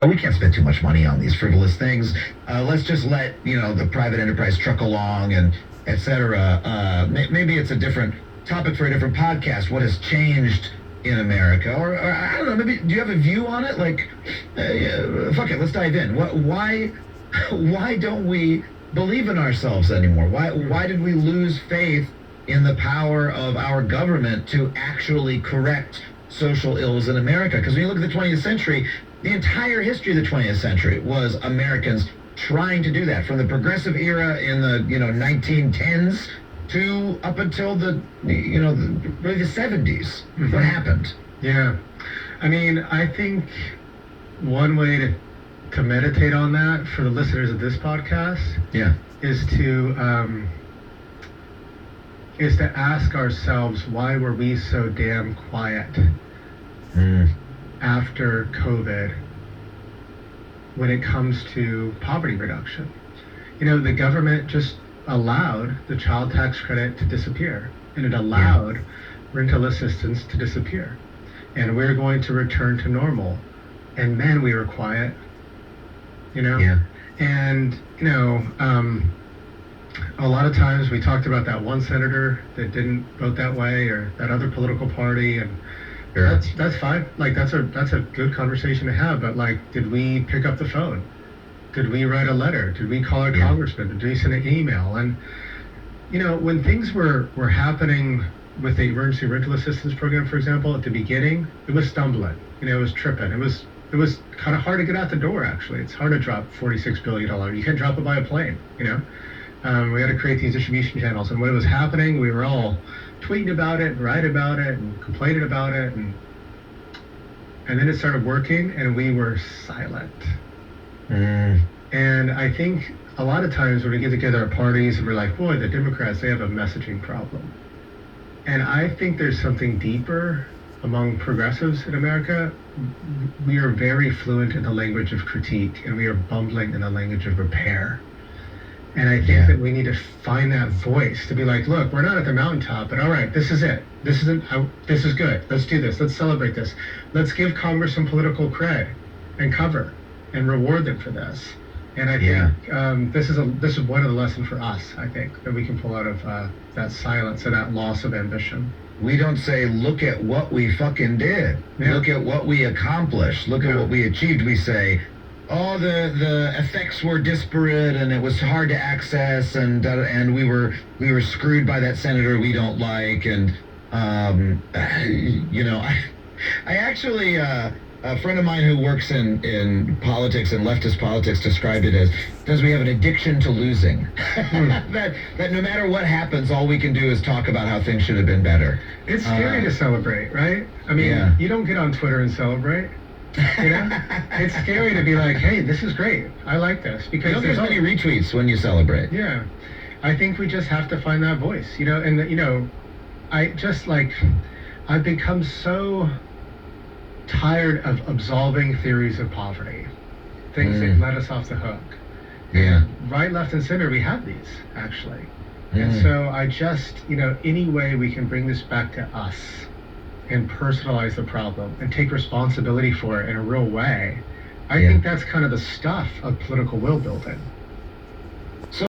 we can't spend too much money on these frivolous things. Let's just let the private enterprise truck along and etc. Maybe it's a different topic for a different podcast. What has changed in America, or I don't know. Maybe do you have a view on it? Like, fuck it, let's dive in. Why don't we believe in ourselves anymore? Why did we lose faith in the power of our government to actually correct social ills in America? Because when you look at the 20th century, the entire history of the 20th century was Americans trying to do that, from the progressive era in the 1910s to up until the really the 70s. Mm-hmm. What happened? Yeah, I mean, I think one way to meditate on that for the listeners of this podcast, is to ask ourselves, why were we so damn quiet after COVID when it comes to poverty reduction? The government just allowed the child tax credit to disappear, and it allowed rental assistance to disappear, and we're going to return to normal, and then we were quiet. And a lot of times we talked about that one senator that didn't vote that way, or that other political party, and that's fine. Like, that's a good conversation to have. But like, did we pick up the phone? Did we write a letter? Did we call our congressman? Did we send an email? And when things were happening with the emergency rental assistance program, for example, at the beginning, it was stumbling. It was tripping. It was kind of hard to get out the door. Actually, it's hard to drop $46 billion. You can't drop it by a plane. We had to create these distribution channels, and when it was happening, we were all tweeting about it, and writing about it, and complaining about it, and then it started working, and we were silent. And I think a lot of times when we get together at parties and we're like, boy, the Democrats, they have a messaging problem. And I think there's something deeper among progressives in America. We are very fluent in the language of critique, and we are bumbling in the language of repair. And I think that we need to find that voice to be like, look, we're not at the mountaintop, but all right, this is it. This is good. Let's do this. Let's celebrate this. Let's give Congress some political cred and cover and reward them for this. And I think this is one of the lessons for us, I think, that we can pull out of that silence and that loss of ambition. We don't say, look at what we fucking did. Look at what we accomplished. Look at what we achieved. We say, oh, the effects were disparate, and it was hard to access, and we were screwed by that senator we don't like, and I actually a friend of mine who works in politics and leftist politics described it as we have an addiction to losing. that no matter what happens, all we can do is talk about how things should have been better. It's scary to celebrate, right? I mean, you don't get on Twitter and celebrate. It's scary to be like, hey, this is great. I like this. Because you don't get many retweets when you celebrate. Yeah. I think we just have to find that voice, and I've become so tired of absolving theories of poverty, things that let us off the hook. Right, left, and center, we have these, actually. And so I just, any way we can bring this back to us and personalize the problem and take responsibility for it in a real way, I think that's kind of the stuff of political will building.